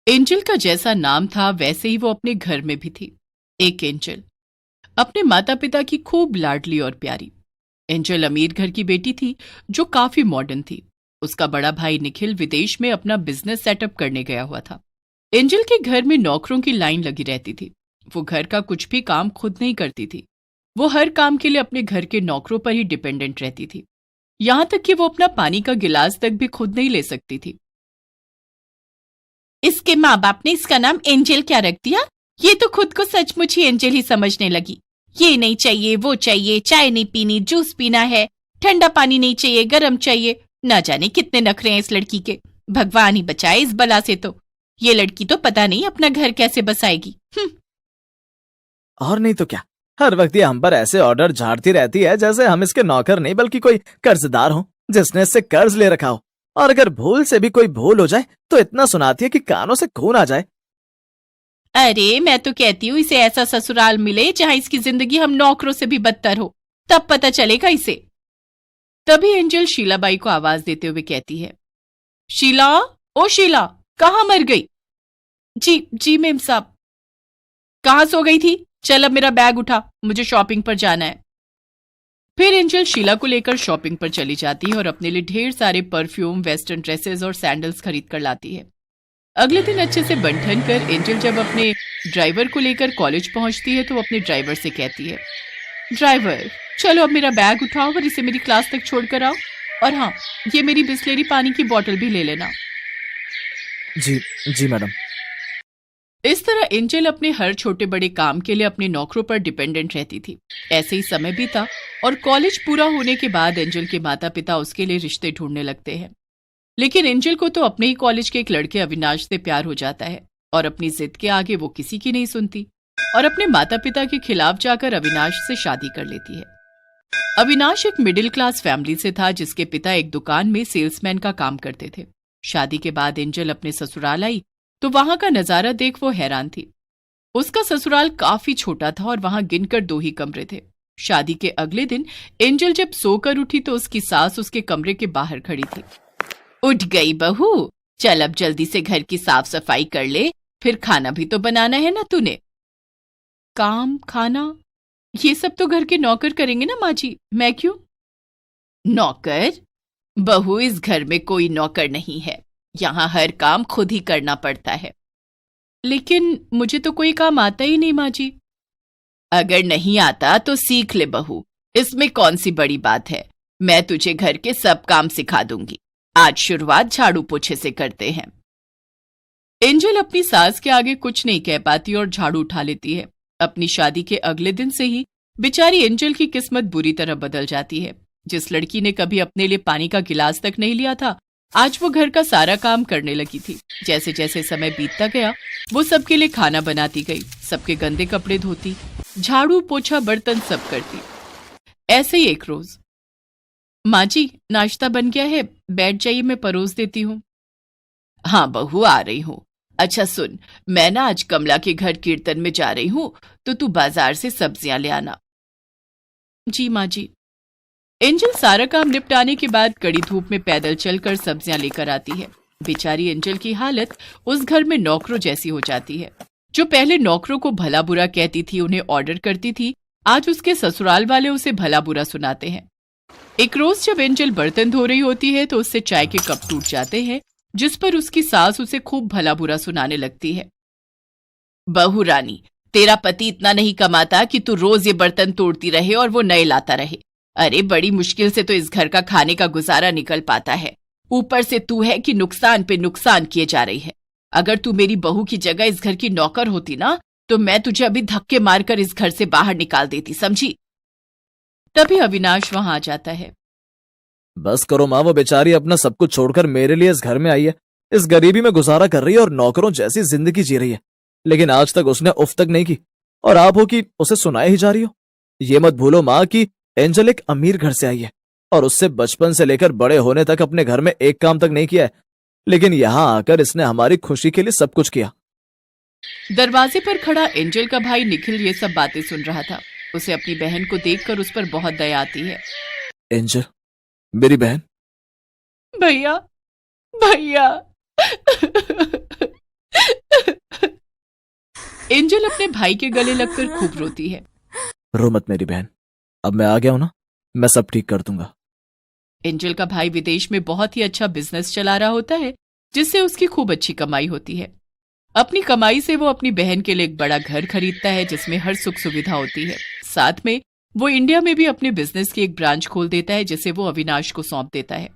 Angel का जैसा नाम था वैसे ही वो अपने घर में भी थी। एक एंजल, अपने माता पिता की खूब लाडली और प्यारी। एंजल अमीर घर की बेटी थी जो काफी मॉडर्न थी। उसका बड़ा भाई निखिल विदेश में अपना बिजनेस सेटअप करने गया हुआ था। एंजल के घर में नौकरों की लाइन लगी रहती थी। वो घर का कुछ भी काम खुद नहीं करती थी। वो हर काम के लिए अपने घर के नौकरों पर ही डिपेंडेंट रहती थी। यहां तक कि वो अपना पानी का गिलास तक भी खुद नहीं ले सकती थी। इसके माँ बाप ने इसका नाम एंजल क्या रख दिया? ये तो खुद को सचमुच ही एंजल ही समझने लगी। ये नहीं चाहिए, वो चाहिए, चाय नहीं पीनी, जूस पीना है, ठंडा पानी नहीं चाहिए, गरम चाहिए। न जाने कितने नखरे हैं इस लड़की के। भगवान ही बचाए इस बला से। तो ये लड़की तो पता नहीं अपना घर कैसे बसाएगी। और नहीं तो क्या, हर वक्त ये हम पर ऐसे ऑर्डर झाड़ती रहती है जैसे हम इसके नौकर नहीं बल्कि कोई कर्जदार हो जिसने इससे कर्ज ले रखा हो। और अगर भूल से भी कोई भूल हो जाए तो इतना सुनाती है कि कानों से खून आ जाए। अरे मैं तो कहती हूँ इसे ऐसा ससुराल मिले जहां इसकी जिंदगी हम नौकरों से भी बदतर हो, तब पता चलेगा इसे। तभी एंजल शीलाबाई को आवाज देते हुए कहती है, शीला, ओ शीला, कहाँ मर गई? जी जी मेम साहब। कहाँ सो गई थी? चल अब मेरा बैग उठा, मुझे शॉपिंग पर जाना है। फिर एंजल शीला को लेकर शॉपिंग पर चली जाती है और अपने लिए ढेर सारे परफ्यूम, वेस्टर्न ड्रेसेस और सैंडल्स खरीद कर लाती है। अगले दिन अच्छे से बन ठन कर एंजल जब अपने ड्राइवर को लेकर कॉलेज पहुंचती है तो अपने ड्राइवर से कहती है, ड्राइवर, चलो अब मेरा बैग उठाओ और इसे मेरी क्लास तक छोड़कर आओ। और हाँ, ये मेरी बिस्लेरी पानी की बोतल भी ले लेना। जी जी मैडम। इस तरह एंजल अपने हर छोटे बड़े काम के लिए अपने नौकरों पर डिपेंडेंट रहती थी। ऐसे ही समय बीता और कॉलेज पूरा होने के बाद एंजल के माता पिता उसके लिए रिश्ते ढूंढने लगते हैं। लेकिन एंजल को तो अपने ही कॉलेज के एक लड़के अविनाश से प्यार हो जाता है और अपनी जिद के आगे वो किसी की नहीं सुनती और अपने माता पिता के खिलाफ जाकर अविनाश से शादी कर लेती है। अविनाश एक मिडिल क्लास फैमिली से था जिसके पिता एक दुकान में सेल्समैन का काम करते थे। शादी के बाद एंजल अपने ससुराल आई तो वहां का नजारा देख वो हैरान थी। उसका ससुराल काफी छोटा था और वहां गिनकर 2 ही कमरे थे। शादी के अगले दिन एंजल जब सोकर उठी तो उसकी सास उसके कमरे के बाहर खड़ी थी। उठ गई बहू, चल अब जल्दी से घर की साफ सफाई कर ले, फिर खाना भी तो बनाना है ना तूने। काम, खाना, ये सब तो घर के नौकर करेंगे ना माँ जी, मैं क्यों? नौकर? बहू, इस घर में कोई नौकर नहीं है। यहाँ हर काम खुद ही करना पड़ता है। लेकिन मुझे तो कोई काम आता ही नहीं माँ जी। अगर नहीं आता तो सीख ले बहू, इसमें कौन सी बड़ी बात है। मैं तुझे घर के सब काम सिखा दूंगी। आज शुरुआत झाड़ू पोछे से करते हैं। एंजल अपनी सास के आगे कुछ नहीं कह पाती और झाड़ू उठा लेती है। अपनी शादी के अगले दिन से ही बेचारी एंजल की किस्मत बुरी तरह बदल जाती है। जिस लड़की ने कभी अपने लिए पानी का गिलास तक नहीं लिया था, आज वो घर का सारा काम करने लगी थी। जैसे जैसे समय बीतता गया वो सबके लिए खाना बनाती गई, सबके गंदे कपड़े धोती, झाड़ू पोछा बर्तन सब करती। ऐसे ही एक रोज, माँ जी नाश्ता बन गया है, बैठ जाइए, मैं परोस देती हूँ। हाँ बहू, आ रही हूँ। अच्छा सुन, मैं ना आज कमला के घर कीर्तन में जा रही हूँ, तो तू बाजार से सब्जियां ले आना। जी माँ जी। एंजल सारा काम निपटाने के बाद कड़ी धूप में पैदल चलकर सब्जियां लेकर आती है। बेचारी एंजल की हालत उस घर में नौकरों जैसी हो जाती है। जो पहले नौकरों को भला बुरा कहती थी, उन्हें ऑर्डर करती थी, आज उसके ससुराल वाले उसे भला बुरा सुनाते हैं। एक रोज जब एंजल बर्तन धो रही होती है तो उससे चाय के कप टूट जाते हैं, जिस पर उसकी सास उसे खूब भला बुरा सुनाने लगती है। बहू रानी, तेरा पति इतना नहीं कमाता कि तू रोज ये बर्तन तोड़ती रहे और वो नए लाता रहे। अरे बड़ी मुश्किल से तो इस घर का खाने का गुजारा निकल पाता है, ऊपर से तू है कि नुकसान पे नुकसान किए जा रही है। अगर तू मेरी बहू की जगह इस घर की नौकर होती ना, तो मैं तुझे अभी धक्के मारकर इस घर से बाहर निकाल देती, समझी? तभी अविनाश वहां आ जाता है। बस करो माँ, वो बेचारी अपना सब कुछ छोड़कर मेरे लिए इस घर में आई है, इस गरीबी में गुजारा कर रही है और नौकरों जैसी जिंदगी जी रही है, लेकिन आज तक उसने उफ तक नहीं की, और आप हो कि उसे सुनाए ही जा रही हो। ये मत भूलो माँ कि एंजल एक अमीर घर से आई है और उससे बचपन से लेकर बड़े होने तक अपने घर में एक काम तक नहीं किया है, लेकिन यहाँ आकर इसने हमारी खुशी के लिए सब कुछ किया। दरवाजे पर खड़ा एंजल का भाई निखिल ये सब बातें सुन रहा था। उसे अपनी बहन को देखकर उस पर बहुत दया आती है। एंजल, मेरी बहन। भैया, भैया, एंजल अपने भाई के गले लगकर खूब रोती है। रो मत मेरी बहन, अब मैं आ गया हूं ना, मैं सब ठीक कर दूंगा। एंजल का भाई विदेश में बहुत ही अच्छा बिजनेस चला रहा होता है, जिससे उसकी खूब अच्छी कमाई होती है। अपनी कमाई से वो अपनी बहन के लिए एक बड़ा घर खरीदता है, जिसमें हर सुख सुविधा होती है। साथ में वो इंडिया में भी अपने बिजनेस की एक ब्रांच खोल देता है, जिसे वो अविनाश को सौंप देता है।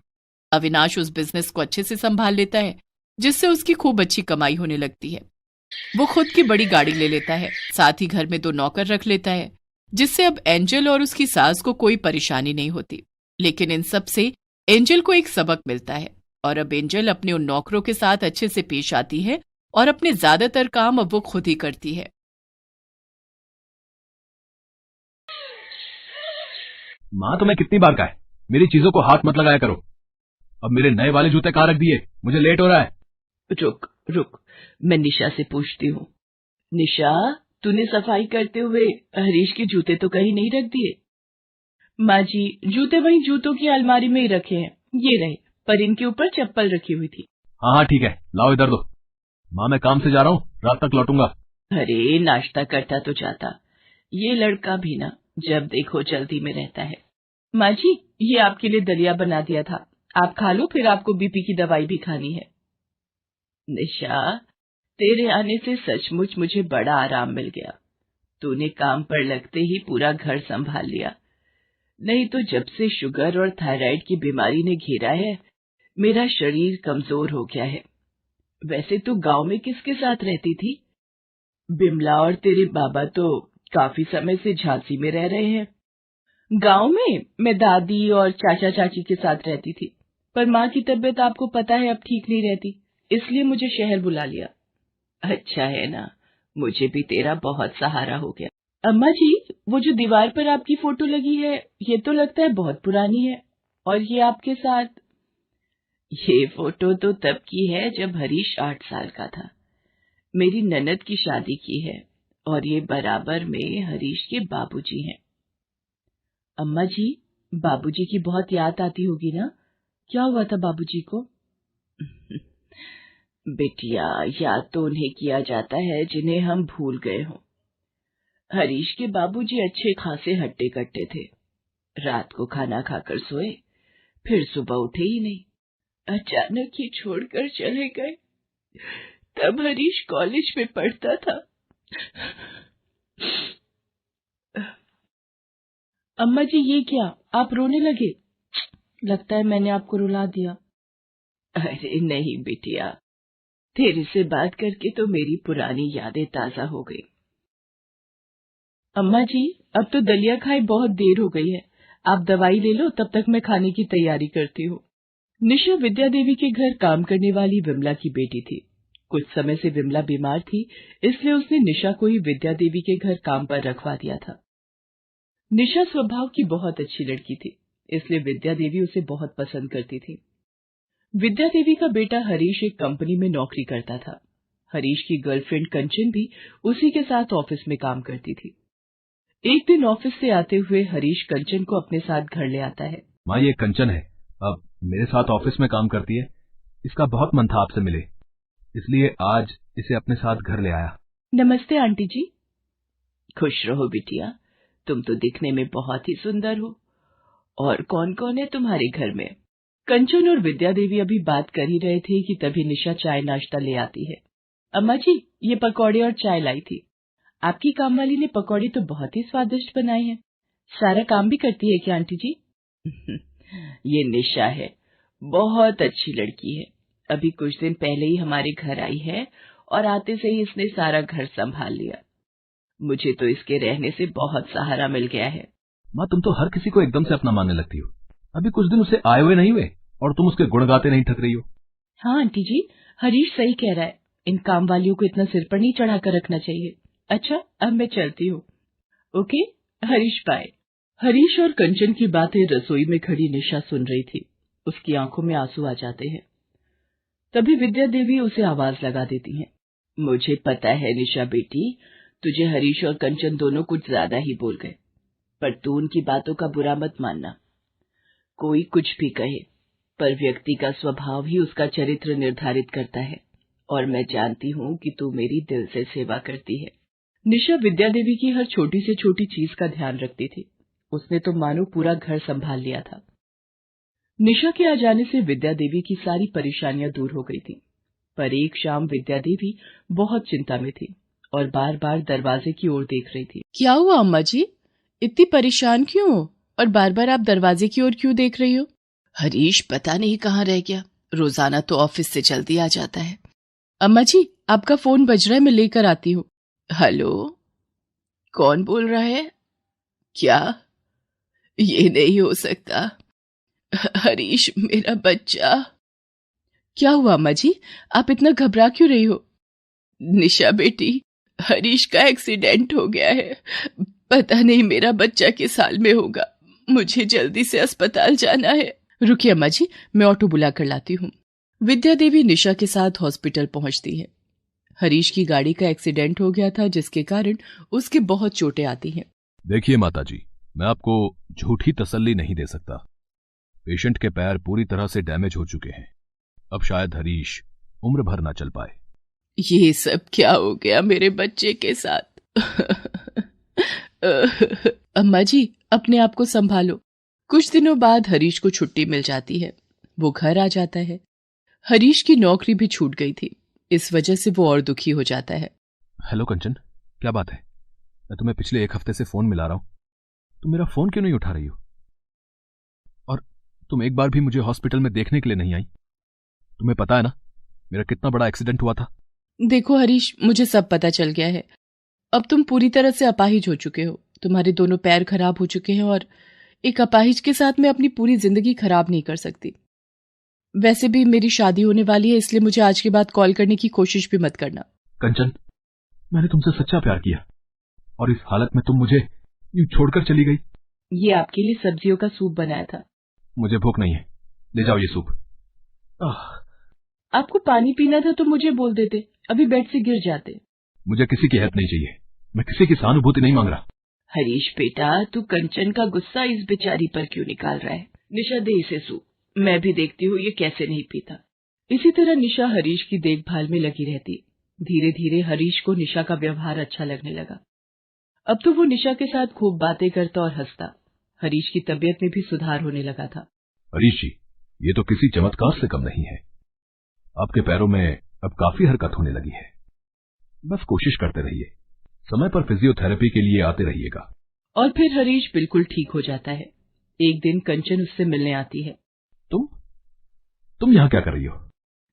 अविनाश उस बिजनेस को अच्छे से संभाल लेता है, जिससे उसकी खूब अच्छी कमाई होने लगती है। वो खुद की बड़ी गाड़ी ले लेता है, साथ ही घर में 2 नौकर रख लेता है, जिससे अब एंजल और उसकी सास को कोई परेशानी नहीं होती। लेकिन इन सब से एंजल को एक सबक मिलता है, और अब एंजल अपने उन नौकरों के साथ अच्छे से पेश आती है और अपने ज्यादातर काम अब वो खुद ही करती है। माँ तुम्हें कितनी बार कहा है मेरी चीजों को हाथ मत लगाया करो। अब मेरे नए वाले जूते कहाँ रख दिए, मुझे लेट हो रहा है। रुक रुक, मैं निशा से पूछती हूँ। निशा, तूने सफाई करते हुए हरीश के जूते तो कहीं नहीं रख दिए? माँ जी, जूते वहीं जूतों की अलमारी में ही रखे हैं, ये रहे, पर इनके ऊपर चप्पल रखी हुई थी। हाँ हाँ ठीक है, लाओ इधर दो। माँ मैं काम से जा रहा हूँ, रात तक लौटूंगा। अरे नाश्ता करता तो जाता, ये लड़का भी ना जब देखो जल्दी में रहता है। माँ जी, ये आपके लिए दलिया बना दिया था, आप खा लो, फिर आपको बीपी की दवाई भी खानी है। निशा, तेरे आने से सचमुच मुझे बड़ा आराम मिल गया। तूने काम पर लगते ही पूरा घर संभाल लिया, नहीं तो जब से शुगर और थायराइड की बीमारी ने घेरा है, मेरा शरीर कमजोर हो गया है। वैसे तू गांव में किसके साथ रहती थी? बिमला और तेरे बाबा तो काफी समय से झांसी में रह रहे हैं। गांव में मैं दादी और चाचा चाची के साथ रहती थी, पर माँ की तबीयत आपको पता है अब ठीक नहीं रहती, इसलिए मुझे शहर बुला लिया। अच्छा है ना, मुझे भी तेरा बहुत सहारा हो गया। अम्मा जी, वो जो दीवार पर आपकी फोटो लगी है, ये तो लगता है बहुत पुरानी है, और ये आपके साथ? ये फोटो तो तब की है जब हरीश 8 साल का था। मेरी ननद की शादी की है, और ये बराबर में हरीश के बाबूजी हैं। अम्मा जी, बाबूजी की बहुत याद आती होगी ना? क्या हुआ था बाबूजी को? बेटिया, याद तो उन्हें किया जाता है जिन्हें हम भूल गए हों। हरीश के बाबूजी अच्छे खासे हट्टे कट्टे थे। रात को खाना खाकर सोए, फिर सुबह उठे ही नहीं, अचानक ही छोड़कर चले गए। तब हरीश कॉलेज में पढ़ता था। अम्मा जी, ये क्या, आप रोने लगे? लगता है मैंने आपको रुला दिया। अरे नहीं बिटिया, तेरे से बात करके तो मेरी पुरानी यादें ताजा हो गई। अम्मा जी, अब तो दलिया खाए बहुत देर हो गई है, आप दवाई ले लो, तब तक मैं खाने की तैयारी करती हूँ। निशा विद्या देवी के घर काम करने वाली विमला की बेटी थी। कुछ समय से विमला बीमार थी, इसलिए उसने निशा को ही विद्या देवी के घर काम पर रखवा दिया था। निशा स्वभाव की बहुत अच्छी लड़की थी, इसलिए विद्या देवी उसे बहुत पसंद करती थी। विद्या देवी का बेटा हरीश एक कंपनी में नौकरी करता था। हरीश की गर्लफ्रेंड कंचन भी उसी के साथ ऑफिस में काम करती थी। एक दिन ऑफिस से आते हुए हरीश कंचन को अपने साथ घर ले आता है। माँ ये कंचन है, अब मेरे साथ ऑफिस में काम करती है। इसका बहुत मन था आपसे मिले, इसलिए आज इसे अपने साथ घर ले आया। नमस्ते आंटी जी। खुश रहो बिटिया, तुम तो दिखने में बहुत ही सुंदर हो। और कौन कौन है तुम्हारे घर में? कंचन और विद्या देवी अभी बात कर ही रहे थे कि तभी निशा चाय नाश्ता ले आती है। अम्मा जी, ये पकौड़े और चाय लाई थी। आपकी कामवाली ने पकौड़े तो बहुत ही स्वादिष्ट बनाए हैं। सारा काम भी करती है क्या आंटी जी? ये निशा है, बहुत अच्छी लड़की है। अभी कुछ दिन पहले ही हमारे घर आई है, और आते से ही इसने सारा घर संभाल लिया। मुझे तो इसके रहने से बहुत सहारा मिल गया है। माँ तुम तो हर किसी को एकदम से अपना मानने लगती हो। अभी कुछ दिन उसे आए हुए नहीं हुए और तुम उसके गुण गाते नहीं थक रही हो। हाँ आंटी जी, हरीश सही कह रहा है, इन काम वालियों को इतना सिर पर नहीं चढ़ाकर रखना चाहिए। अच्छा, अब मैं चलती हूँ। Okay Harish, bye. हरीश और कंचन की बातें रसोई में खड़ी निशा सुन रही थी। उसकी आंखों में आंसू आ जाते हैं। तभी विद्या देवी उसे आवाज लगा देती हैं। मुझे पता है निशा बेटी, तुझे हरीश और कंचन दोनों कुछ ज्यादा ही बोल गए, पर तू उनकी बातों का बुरा मत मानना। कोई कुछ भी कहे, पर व्यक्ति का स्वभाव ही उसका चरित्र निर्धारित करता है, और मैं जानती हूँ कि तू मेरी दिल से सेवा करती है। निशा विद्या देवी की हर छोटी से छोटी चीज का ध्यान रखती थी। उसने तो मानो पूरा घर संभाल लिया था। निशा के आ जाने से विद्या देवी की सारी परेशानियां दूर हो गई थी। पर एक शाम विद्या देवी बहुत चिंता में थी और बार बार दरवाजे की ओर देख रही थी। क्या हुआ अम्मा जी, इतनी परेशान क्यों हो और बार बार आप दरवाजे की ओर क्यों देख रही हो? हरीश पता नहीं कहाँ रह गया, रोजाना तो ऑफिस से जल्दी आ जाता है। अम्मा जी, आपका फोन बज रहा है, मैं लेकर आती हूँ। हेलो, कौन बोल रहा है? क्या? ये नहीं हो सकता। हरीश मेरा बच्चा। क्या हुआ अम्मा जी, आप इतना घबरा क्यों रही हो? निशा बेटी, हरीश का एक्सीडेंट हो गया है। पता नहीं मेरा बच्चा किस हाल में होगा। मुझे जल्दी से अस्पताल जाना है। रुकिए अम्मा जी, मैं ऑटो बुला कर लाती हूँ। विद्या देवी निशा के साथ हॉस्पिटल पहुंचती है। हरीश की गाड़ी का एक्सीडेंट हो गया था, जिसके कारण उसके बहुत चोटें आती हैं। देखिए माताजी, मैं आपको झूठी तसल्ली नहीं दे सकता। पेशेंट के पैर पूरी तरह से डैमेज हो चुके हैं। अब शायद हरीश उम्र भर ना चल पाए। ये सब क्या हो गया मेरे बच्चे के साथ? अम्मा जी, अपने आप को संभालो। कुछ दिनों बाद हरीश को छुट्टी मिल जाती है। वो घर आ जाता है। हरीश की नौकरी भी छूट गई थी, इस वजह से वो और दुखी हो जाता है। हेलो कंचन, क्या बात है? मैं तुम्हें पिछले 1 हफ्ते से फोन मिला रहा हूं, तुम मेरा फोन क्यों नहीं उठा रही हो? और तुम एक बार भी मुझे हॉस्पिटल में देखने के लिए नहीं आई। तुम्हें पता है ना मेरा कितना बड़ा एक्सीडेंट हुआ था। देखो हरीश, मुझे सब पता चल गया है। अब तुम पूरी तरह से अपाहिज हो चुके हो। तुम्हारे दोनों पैर खराब हो चुके हैं और एक अपाहिज के साथ मैं अपनी पूरी जिंदगी खराब नहीं कर सकती। वैसे भी मेरी शादी होने वाली है, इसलिए मुझे आज के बाद कॉल करने की कोशिश भी मत करना। कंचन, मैंने तुमसे सच्चा प्यार किया और इस हालत में तुम मुझे यूं छोड़कर चली गई। ये आपके लिए सब्जियों का सूप बनाया था। मुझे भूख नहीं है, ले जाओ ये सूप। आपको पानी पीना था तो मुझे बोल देते, अभी बेड से गिर जाते। मुझे किसी की हेल्प नहीं चाहिए, मैं किसी की सहानुभूति नहीं मांग रहा। हरीश बेटा, तू कंचन का गुस्सा इस बेचारी पर क्यों निकाल रहा है? निशा दे इसे सूप, मैं भी देखती हूँ ये कैसे नहीं पीता। इसी तरह निशा हरीश की देखभाल में लगी रहती। धीरे धीरे हरीश को निशा का व्यवहार अच्छा लगने लगा। अब तो वो निशा के साथ खूब बातें करता और हंसता। हरीश की तबीयत में भी सुधार होने लगा था। हरीश जी, ये तो किसी चमत्कार से कम नहीं है। आपके पैरों में अब काफी हरकत होने लगी है। बस कोशिश करते रहिए, समय पर फिजियोथेरेपी के लिए आते रहिएगा। और फिर हरीश बिल्कुल ठीक हो जाता है। एक दिन कंचन उससे मिलने आती है। तुम यहाँ क्या कर रही हो?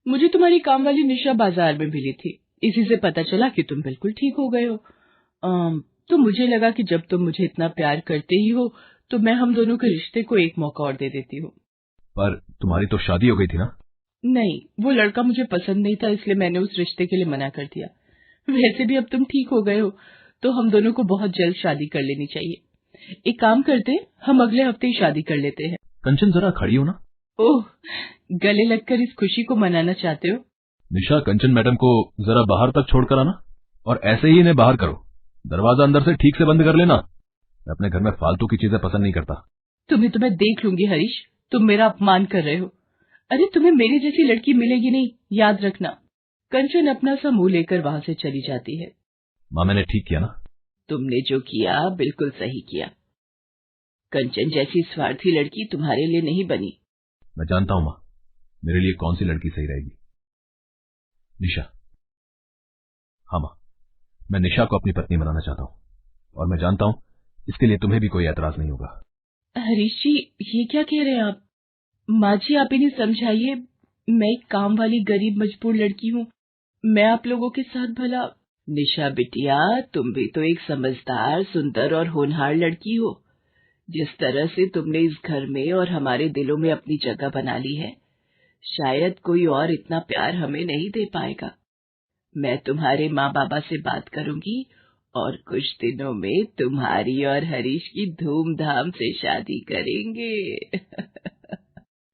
मुझे तुम्हारी काम वाली निशा बाजार में मिली थी, इसी से पता चला कि तुम बिल्कुल ठीक हो गए हो। तो मुझे लगा कि जब तुम मुझे इतना प्यार करते ही हो तो मैं हम दोनों के रिश्ते को एक मौका और दे देती हूँ। पर तुम्हारी तो शादी हो गई थी ना? नहीं, वो लड़का मुझे पसंद नहीं था, इसलिए मैंने उस रिश्ते के लिए मना कर दिया। वैसे भी अब तुम ठीक हो गए हो तो हम दोनों को बहुत जल्द शादी कर लेनी चाहिए। एक काम करते, हम अगले हफ्ते ही शादी कर लेते हैं। कंचन, जरा खड़ी हो ना। ओह, गले लगकर इस खुशी को मनाना चाहते हो? निशा, कंचन मैडम को जरा बाहर तक छोड़कर आना और ऐसे ही इन्हें बाहर करो। दरवाजा अंदर से ठीक से बंद कर लेना। मैं अपने घर में फालतू की चीजें पसंद नहीं करता। तुम्हें तो मैं देख लूंगी हरीश, तुम मेरा अपमान कर रहे हो। अरे तुम्हें मेरी जैसी लड़की मिलेगी नहीं, याद रखना। कंचन अपना सा मुंह लेकर वहां से चली जाती है। माँ, मैंने ठीक किया ना? तुमने जो किया बिल्कुल सही किया। कंचन जैसी स्वार्थी लड़की तुम्हारे लिए नहीं बनी। मैं जानता हूं माँ, मेरे लिए कौन सी लड़की सही रहेगी। निशा। हाँ माँ, मैं निशा को अपनी पत्नी बनाना चाहता हूँ और मैं जानता हूं इसके लिए तुम्हें भी कोई एतराज नहीं होगा। हरीश जी, ये क्या कह रहे हैं आप? माँ जी, आप इन्हें समझाइए। मैं एक काम वाली गरीब मजबूर लड़की हूँ, मैं आप लोगों के साथ भला। निशा बिटिया, तुम भी तो एक समझदार, सुंदर और होनहार लड़की हो। जिस तरह से तुमने इस घर में और हमारे दिलों में अपनी जगह बना ली है, शायद कोई और इतना प्यार हमें नहीं दे पाएगा। मैं तुम्हारे माँ बाबा से बात करूंगी और कुछ दिनों में तुम्हारी और हरीश की धूमधाम से शादी करेंगे।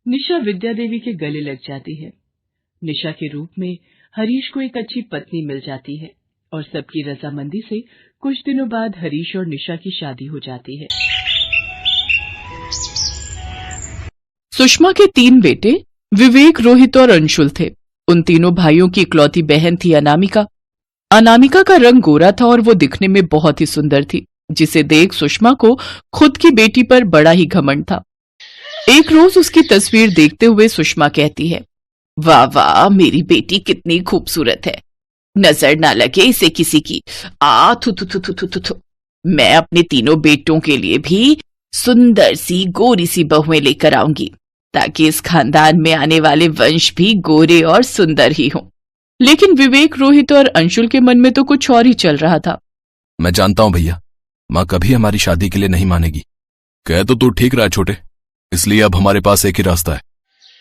निशा विद्या देवी के गले लग जाती है। निशा के रूप में हरीश को एक अच्छी पत्नी मिल जाती है और सबकी रजामंदी से कुछ दिनों बाद हरीश और निशा की शादी हो जाती है। सुषमा के 3 बेटे विवेक, रोहित और अंशुल थे। उन तीनों भाइयों की इकलौती बहन थी अनामिका। अनामिका का रंग गोरा था और वो दिखने में बहुत ही सुंदर थी, जिसे देख सुषमा को खुद की बेटी पर बड़ा ही घमंड था। एक रोज उसकी तस्वीर देखते हुए सुषमा कहती है, वाह वाह, मेरी बेटी कितनी खूबसूरत है, नजर ना लगे इसे किसी की। आ थु थु थु थु थु थु थु। मैं अपने तीनों बेटों के लिए भी सुंदर सी गोरी सी बहुएं लेकर आऊंगी, ताकि इस खानदान में आने वाले वंश भी गोरे और सुंदर ही हों। लेकिन विवेक, रोहित और अंशुल के मन में तो कुछ और ही चल रहा था। मैं जानता हूं भैया, माँ कभी हमारी शादी के लिए नहीं मानेगी। कह तो तू ठीक रहा है छोटे, इसलिए अब हमारे पास एक ही रास्ता है।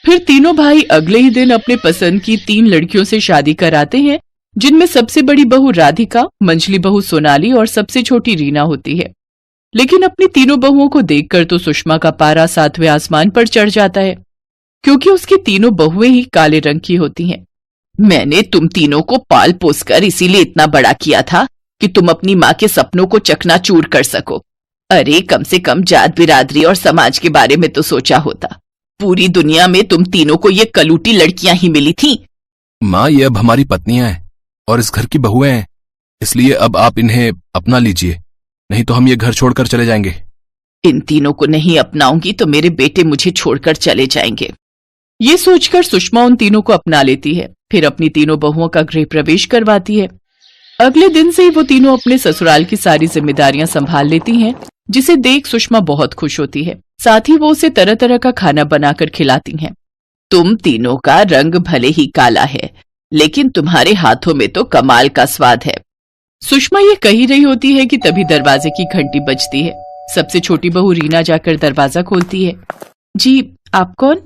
फिर तीनों भाई अगले ही दिन अपने पसंद की 3 लड़कियों से शादी कराते हैं, जिनमें सबसे बड़ी बहू राधिका, मंझली बहू सोनाली और सबसे छोटी रीना होती है। लेकिन अपनी तीनों बहुओं को देखकर तो सुषमा का पारा 7वें आसमान पर चढ़ जाता है, क्योंकि उसकी तीनों बहुएं ही काले रंग की होती हैं। मैंने तुम तीनों को पाल पोस कर इसीलिए इतना बड़ा किया था कि तुम अपनी माँ के सपनों को चकनाचूर कर सको। अरे कम से कम जात बिरादरी और समाज के बारे में तो सोचा होता। पूरी दुनिया में तुम तीनों को ये कलूटी लड़कियां ही मिली थीं। माँ, ये अब हमारी पत्नियां हैं और इस घर की बहुएं हैं, इसलिए अब आप इन्हें अपना लीजिए, नहीं तो हम ये घर छोड़कर चले जाएंगे। इन तीनों को नहीं अपनाऊंगी तो मेरे बेटे मुझे छोड़कर चले जाएंगे। ये सोचकर सुषमा उन तीनों को अपना लेती है, फिर अपनी तीनों बहुओं का गृह प्रवेश करवाती है। अगले दिन से ही वो तीनों अपने ससुराल की सारी जिम्मेदारियां संभाल लेती हैं, जिसे देख सुषमा बहुत खुश होती है। साथ ही वो उसे तरह तरह का खाना बनाकर खिलाती हैं। तुम तीनों का रंग भले ही काला है, लेकिन तुम्हारे हाथों में तो कमाल का स्वाद है। सुषमा ये कही रही होती है कि तभी दरवाजे की घंटी बजती है। सबसे छोटी बहू रीना जाकर दरवाजा खोलती है। जी, आप कौन?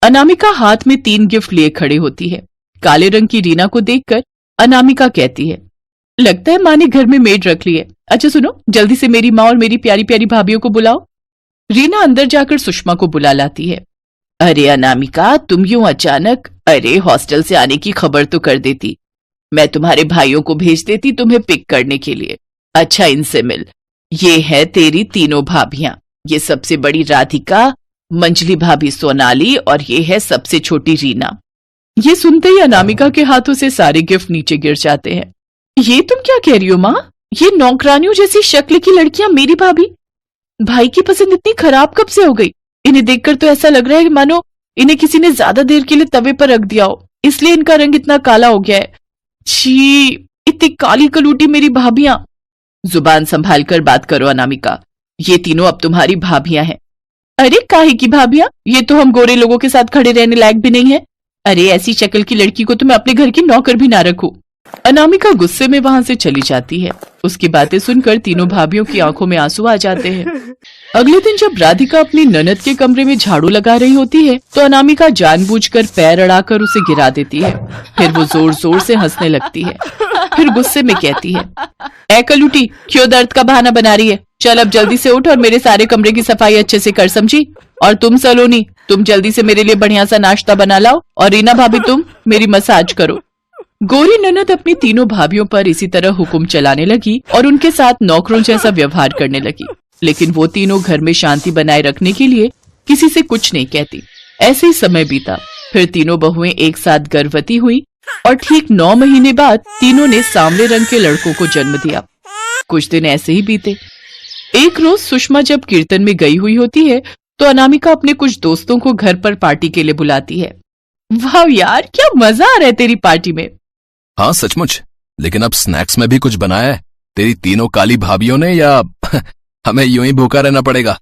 अनामिका हाथ में 3 गिफ्ट लिए खड़े होती है। काले रंग की रीना को देखकर अनामिका कहती है, लगता है माँ ने घर में मेड रख ली है। अच्छा सुनो, जल्दी से मेरी माँ और मेरी प्यारी प्यारी भाभियों को बुलाओ। रीना अंदर जाकर सुषमा को बुला लाती है। अरे अनामिका, तुम यूं अचानक? अरे हॉस्टल से आने की खबर तो कर देती, मैं तुम्हारे भाइयों को भेज देती तुम्हें पिक करने के लिए। अच्छा, इनसे मिल। ये है तेरी तीनों भाभियां, ये सबसे बड़ी राधिका, मंझली भाभी सोनाली और ये है सबसे छोटी रीना। ये सुनते ही अनामिका के हाथों से सारे गिफ्ट नीचे गिर जाते हैं। ये तुम क्या कह रही हो माँ? ये नौकरानियों जैसी शक्ल की लड़कियां मेरी भाभी? भाई की पसंद इतनी खराब कब से हो गई? इन्हें देखकर तो ऐसा लग रहा है मानो इन्हें किसी ने ज्यादा देर के लिए तवे पर रख दिया हो, इसलिए इनका रंग इतना काला हो गया है। छी, इतनी काली कलूटी मेरी भाभियां। जुबान संभाल कर बात करो अनामिका, ये तीनों अब तुम्हारी भाभियां हैं। अरे काहे की भाभियां? ये तो हम गोरे लोगों के साथ खड़े रहने लायक भी नहीं है। अरे ऐसी शक्ल की लड़की को तो मैं अपने घर की नौकर भी ना रखूं। अनामिका गुस्से में वहां से चली जाती है। उसकी बातें सुनकर तीनों भाभियों की आंखों में आंसू आ जाते हैं। अगले दिन जब राधिका अपनी ननद के कमरे में झाड़ू लगा रही होती है, तो अनामिका जानबूझकर पैर अड़ाकर उसे गिरा देती है। फिर वो जोर जोर से हंसने लगती है। फिर गुस्से में कहती है, ऐ कलूटी, क्यों दर्द का बहाना बना रही है? चल अब जल्दी से उठ और मेरे सारे कमरे की सफाई अच्छे से कर, समझी? और तुम सलोनी, तुम जल्दी से मेरे लिए बढ़िया सा नाश्ता बना लाओ, और रीना भाभी तुम मेरी मसाज करो। गोरी ननद अपनी तीनों भाभियों पर इसी तरह हुक्म चलाने लगी और उनके साथ नौकरों जैसा व्यवहार करने लगी। लेकिन वो तीनों घर में शांति बनाए रखने के लिए किसी से कुछ नहीं कहती। ऐसे ही समय बीता। फिर तीनों बहुएं एक साथ गर्भवती हुई और ठीक 9 महीने बाद तीनों ने सांवले रंग के लड़कों को जन्म दिया। कुछ दिन ऐसे ही बीते। एक रोज सुषमा जब कीर्तन में गई हुई होती है, तो अनामिका अपने कुछ दोस्तों को घर पर पार्टी के लिए बुलाती है। वाह यार, क्या मजा आ रहा है तेरी पार्टी में। हाँ सचमुच, लेकिन अब स्नैक्स में भी कुछ बनाया है तेरी तीनों काली भाभियों ने, या हमें यूं ही भूखा रहना पड़ेगा?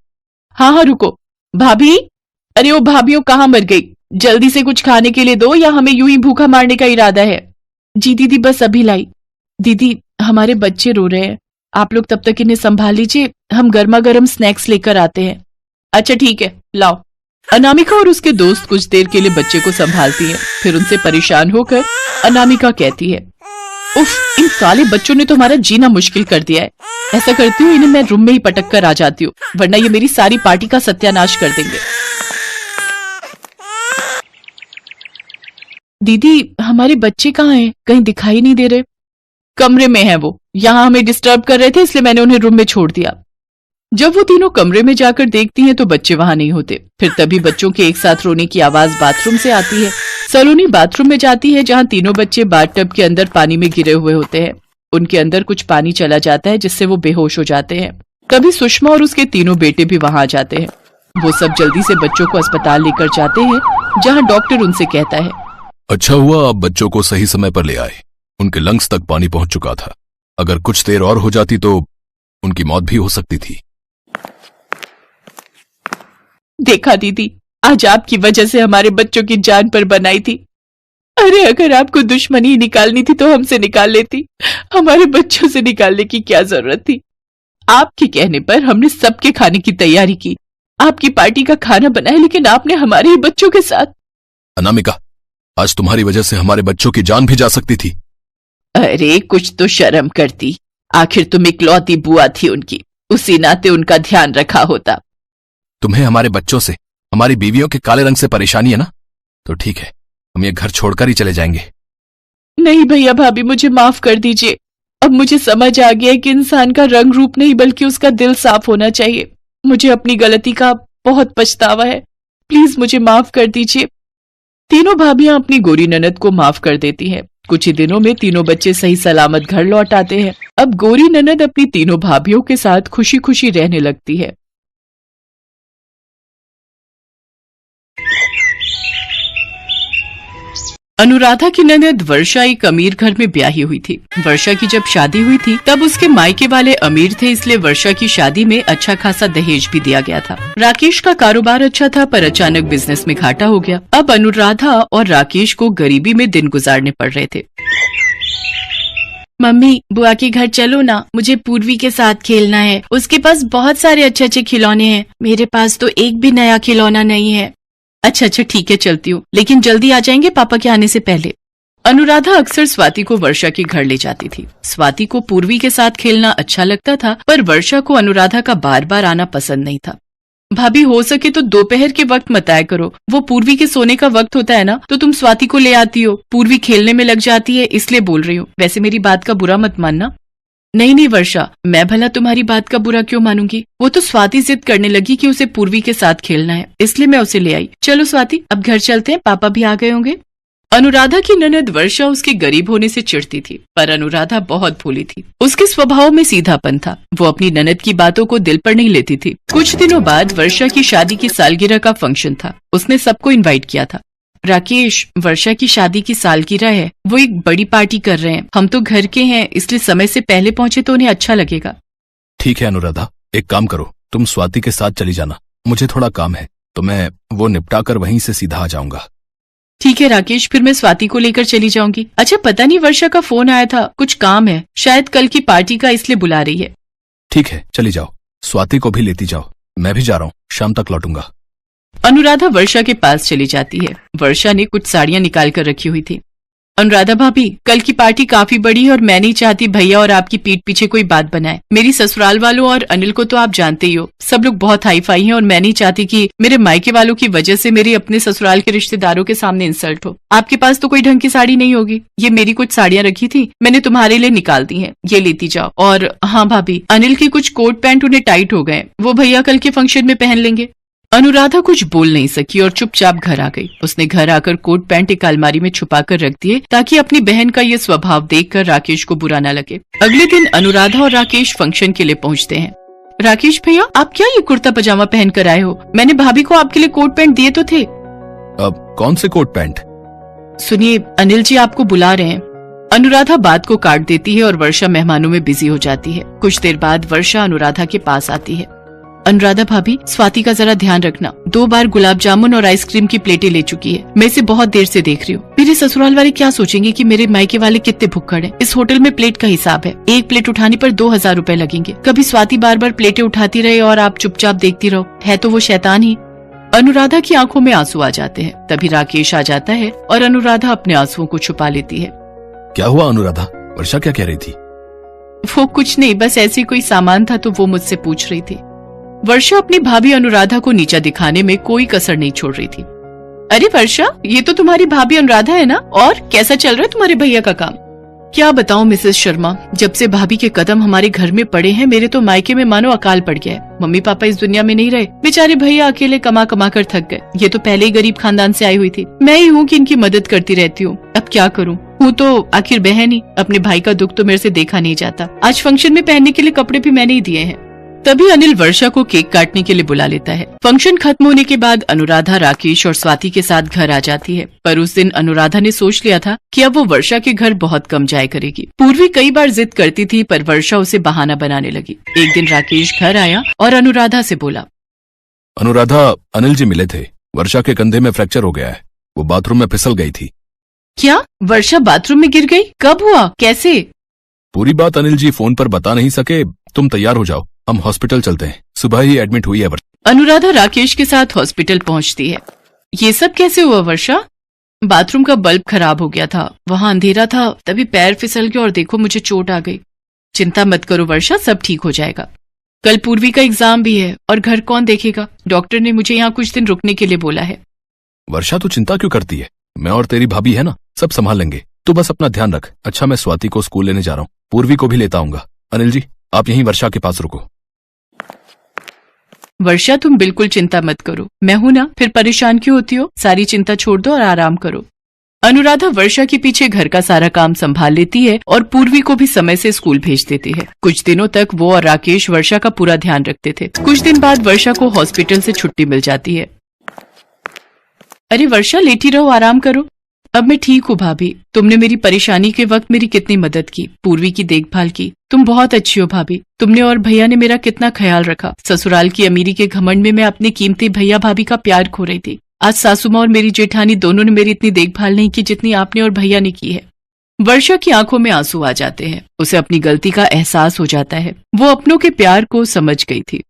हाँ हाँ रुको, भाभी, अरे वो भाभियों कहाँ मर गई? जल्दी से कुछ खाने के लिए दो, या हमें यूं ही भूखा मारने का इरादा है? जी दीदी, बस अभी लाई। दीदी, हमारे बच्चे रो रहे हैं, आप लोग तब तक इन्हें संभाल लीजिए, हम गर्मा गर्म स्नैक्स लेकर आते हैं। अच्छा ठीक है, लाओ। अनामिका और उसके दोस्त कुछ देर के लिए बच्चे को संभालती हैं। फिर उनसे परेशान होकर अनामिका कहती है, उफ, इन काले बच्चों ने तो हमारा जीना मुश्किल कर दिया है। ऐसा करती हूँ इन्हें मैं रूम में ही पटक कर आ जाती हूँ, वरना ये मेरी सारी पार्टी का सत्यानाश कर देंगे। दीदी, हमारे बच्चे कहाँ हैं? कहीं दिखाई नहीं दे रहे। कमरे में है वो, यहाँ हमें डिस्टर्ब कर रहे थे, इसलिए मैंने उन्हें रूम में छोड़ दिया। जब वो तीनों कमरे में जाकर देखती हैं तो बच्चे वहां नहीं होते। फिर तभी बच्चों के एक साथ रोने की आवाज बाथरूम से आती है। सलोनी बाथरूम में जाती है जहाँ तीनों बच्चे बाथटब के अंदर पानी में गिरे हुए होते हैं। उनके अंदर कुछ पानी चला जाता है जिससे वो बेहोश हो जाते हैं। तभी सुषमा और उसके तीनों बेटे भी वहां आ जाते हैं। वो सब जल्दी से बच्चों को अस्पताल लेकर जाते हैं जहाँ डॉक्टर उनसे कहता है, अच्छा हुआ आप बच्चों को सही समय पर ले आए। उनके लंग्स तक पानी पहुंच चुका था। अगर कुछ देर और हो जाती तो उनकी मौत भी हो सकती थी। देखा दीदी, आज आपकी वजह से हमारे बच्चों की जान पर बनाई थी। अरे अगर आपको दुश्मनी निकालनी थी तो हमसे निकाल लेती, हमारे बच्चों से निकालने की क्या जरूरत थी। आपके कहने पर हमने सबके खाने की तैयारी की, आपकी पार्टी का खाना बनाया, लेकिन आपने हमारे ही बच्चों के साथ। अनामिका, आज तुम्हारी वजह से हमारे बच्चों की जान भी जा सकती थी। अरे कुछ तो शर्म करती, आखिर तुम इकलौती बुआ थी उनकी, उसी नाते उनका ध्यान रखा होता। तुम्हें हमारे बच्चों से, हमारी बीवियों के काले रंग से परेशानी है ना, तो ठीक है, हम ये घर छोड़कर ही चले जाएंगे। नहीं भैया भाभी, मुझे माफ कर दीजिए। अब मुझे समझ आ गया है कि इंसान का रंग रूप नहीं बल्कि उसका दिल साफ होना चाहिए। मुझे अपनी गलती का बहुत पछतावा है, प्लीज मुझे माफ कर दीजिए। तीनों भाभियां अपनी गोरी ननद को माफ कर देती हैं। कुछ ही दिनों में तीनों बच्चे सही सलामत घर लौट आते हैं। अब गोरी ननद अपनी तीनों भाभियों के साथ खुशी खुशी रहने लगती है। अनुराधा की ननद वर्षा एक अमीर घर में ब्याही हुई थी। वर्षा की जब शादी हुई थी तब उसके मायके वाले अमीर थे, इसलिए वर्षा की शादी में अच्छा खासा दहेज भी दिया गया था। राकेश का कारोबार अच्छा था पर अचानक बिजनेस में घाटा हो गया। अब अनुराधा और राकेश को गरीबी में दिन गुजारने पड़ रहे थे। मम्मी, बुआ के घर चलो ना, मुझे पूर्वी के साथ खेलना है। उसके पास बहुत सारे अच्छे अच्छे खिलौने हैं, मेरे पास तो एक भी नया खिलौना नहीं है। अच्छा ठीक है, चलती हूँ, लेकिन जल्दी आ जाएंगे पापा के आने से पहले। अनुराधा अक्सर स्वाति को वर्षा के घर ले जाती थी। स्वाति को पूर्वी के साथ खेलना अच्छा लगता था पर वर्षा को अनुराधा का बार बार आना पसंद नहीं था। भाभी, हो सके तो दोपहर के वक्त मत आया करो, वो पूर्वी के सोने का वक्त होता है ना, तो तुम स्वाति को ले आती हो, पूर्वी खेलने में लग जाती है, इसलिए बोल रही हूँ। वैसे मेरी बात का बुरा मत मानना। नहीं वर्षा, मैं भला तुम्हारी बात का बुरा क्यों मानूंगी। वो तो स्वाति जिद करने लगी कि उसे पूर्वी के साथ खेलना है, इसलिए मैं उसे ले आई। चलो स्वाति, अब घर चलते हैं, पापा भी आ गए होंगे। अनुराधा की ननद वर्षा उसके गरीब होने से चिढ़ती थी, पर अनुराधा बहुत भोली थी। उसके स्वभाव में सीधापन था, वो अपनी ननद की बातों को दिल पर नहीं लेती थी। कुछ दिनों बाद वर्षा की शादी की सालगिरह का फंक्शन था। उसने सबको इनवाइट किया था। राकेश, वर्षा की शादी की सालगिरह है, वो एक बड़ी पार्टी कर रहे हैं। हम तो घर के हैं, इसलिए समय से पहले पहुंचे तो उन्हें अच्छा लगेगा। ठीक है अनुराधा, एक काम करो, तुम स्वाति के साथ चली जाना, मुझे थोड़ा काम है तो मैं वो निपटा कर वहीं से सीधा आ जाऊंगा। ठीक है राकेश, फिर मैं स्वाति को लेकर चली जाऊंगी। अच्छा, पता नहीं वर्षा का फोन आया था, कुछ काम है, शायद कल की पार्टी का, इसलिए बुला रही है। ठीक है, चली जाओ, स्वाति को भी लेती जाओ, मैं भी जा रहा हूँ, शाम तक लौटूंगा। अनुराधा वर्षा के पास चली जाती है। वर्षा ने कुछ साड़ियां निकाल कर रखी हुई थी। अनुराधा भाभी, कल की पार्टी काफी बड़ी है और मैं नहीं चाहती भैया और आपकी पीठ पीछे कोई बात बनाए। मेरी ससुराल वालों और अनिल को तो आप जानते ही हो, सब लोग बहुत हाई फाई हैं और मैं नहीं चाहती कि मेरे मायके वालों की वजह से मेरे अपने ससुराल के रिश्तेदारों के सामने इंसल्ट हो। आपके पास तो कोई ढंग की साड़ी नहीं होगी, ये मेरी कुछ साड़ियां रखी थी, मैंने तुम्हारे लिए निकाल दी है, ये लेती जाओ। और हाँ भाभी, अनिल के कुछ कोट पैंट उन्हें टाइट हो गए, वो भैया कल के फंक्शन में पहन लेंगे। अनुराधा कुछ बोल नहीं सकी और चुपचाप घर आ गई। उसने घर आकर कोट पैंट एक अलमारी में छुपा कर रख दिए ताकि अपनी बहन का ये स्वभाव देखकर राकेश को बुरा न लगे। अगले दिन अनुराधा और राकेश फंक्शन के लिए पहुंचते हैं। राकेश भैया, आप क्या ये कुर्ता पजामा पहन कर आए हो? मैंने भाभी को आपके लिए कोट पैंट दिए तो थे। अब कौन से कोट पैंट? सुनिए, अनिल जी आपको बुला रहे हैं। अनुराधा बात को काट देती है और वर्षा मेहमानों में बिजी हो जाती है। कुछ देर बाद वर्षा अनुराधा के पास आती है। अनुराधा भाभी, स्वाति का जरा ध्यान रखना, 2 बार गुलाब जामुन और आइसक्रीम की प्लेटें ले चुकी है, मैं इसे बहुत देर से देख रही हूँ। मेरे ससुराल वाले क्या सोचेंगे कि मेरे मायके वाले कितने भुक्कड़ हैं। इस होटल में प्लेट का हिसाब है, एक प्लेट उठाने पर 2000 रुपए लगेंगे। कभी स्वाति बार बार प्लेटें उठाती रहे और आप चुपचाप देखती रहो, है तो वो शैतान ही। अनुराधा की आंखों में आंसू आ जाते हैं। तभी राकेश आ जाता है और अनुराधा अपने आंसुओं को छुपा लेती है। क्या हुआ अनुराधा, वर्षा क्या कह रही थी? वो कुछ नहीं, बस ऐसी कोई सामान था तो वो मुझसे पूछ रही थी। वर्षा अपनी भाभी अनुराधा को नीचा दिखाने में कोई कसर नहीं छोड़ रही थी। अरे वर्षा, ये तो तुम्हारी भाभी अनुराधा है ना, और कैसा चल रहा है तुम्हारे भैया का काम? क्या बताऊं मिसेस शर्मा, जब से भाभी के कदम हमारे घर में पड़े हैं मेरे तो मायके में मानो अकाल पड़ गया है। मम्मी पापा इस दुनिया में नहीं रहे, बेचारे भैया अकेले कमा कमा कर थक गए। ये तो पहले ही गरीब खानदान से आई हुई थी, मैं ही हूँ कि इनकी मदद करती रहती हूँ। अब क्या करूँ, हूँ तो आखिर बहन ही। अपने भाई का दुख तो मेरे से देखा नहीं जाता। आज फंक्शन में पहनने के लिए कपड़े भी मैंने ही दिए हैं। तभी अनिल वर्षा को केक काटने के लिए बुला लेता है। फंक्शन खत्म होने के बाद अनुराधा राकेश और स्वाति के साथ घर आ जाती है, पर उस दिन अनुराधा ने सोच लिया था कि अब वो वर्षा के घर बहुत कम जाया करेगी। पूर्वी कई बार जिद करती थी पर वर्षा उसे बहाना बनाने लगी। एक दिन राकेश घर आया और अनुराधा से बोला, अनुराधा, अनिल जी मिले थे। वर्षा के कंधे में फ्रैक्चर हो गया है, वो बाथरूम में फिसल गई थी। क्या वर्षा बाथरूम में गिर गई? कब हुआ, कैसे? पूरी बात अनिल जी फोन पर बता नहीं सके। तुम तैयार हो जाओ, हम हॉस्पिटल चलते हैं। सुबह ही एडमिट हुई है वर्षा। अनुराधा राकेश के साथ हॉस्पिटल पहुंचती है। ये सब कैसे हुआ वर्षा? बाथरूम का बल्ब खराब हो गया था, वहाँ अंधेरा था, तभी पैर फिसल गया और देखो मुझे चोट आ गई। चिंता मत करो वर्षा, सब ठीक हो जाएगा। कल पूर्वी का एग्जाम भी है और घर कौन देखेगा? डॉक्टर ने मुझे यहाँ कुछ दिन रुकने के लिए बोला है। वर्षा तू चिंता क्यों करती है? मैं और तेरी भाभी है ना, सब संभाल लेंगे। तू बस अपना ध्यान रख। अच्छा, मैं स्वाति को स्कूल लेने जा रहा हूँ, पूर्वी को भी लेता आऊंगा। अनिल जी, आप यहीं वर्षा के पास रुको। वर्षा तुम बिल्कुल चिंता मत करो, मैं हूं ना, फिर परेशान क्यों होती हो? सारी चिंता छोड़ दो और आराम करो। अनुराधा वर्षा के पीछे घर का सारा काम संभाल लेती है और पूर्वी को भी समय से स्कूल भेज देती है। कुछ दिनों तक वो और राकेश वर्षा का पूरा ध्यान रखते थे। कुछ दिन बाद वर्षा को हॉस्पिटल से छुट्टी मिल जाती है। अरे वर्षा, लेटी रहो, आराम करो। अब मैं ठीक हूँ भाभी, तुमने मेरी परेशानी के वक्त मेरी कितनी मदद की, पूर्वी की देखभाल की। तुम बहुत अच्छी हो भाभी। तुमने और भैया ने मेरा कितना ख्याल रखा। ससुराल की अमीरी के घमंड में मैं अपने कीमती भैया भाभी का प्यार खो रही थी। आज सासू माँ और मेरी जेठानी दोनों ने मेरी इतनी देखभाल नहीं की जितनी आपने और भैया ने की है। वर्षा की आंखों में आंसू आ जाते हैं। उसे अपनी गलती का एहसास हो जाता है। वो अपनों के प्यार को समझ गई थी।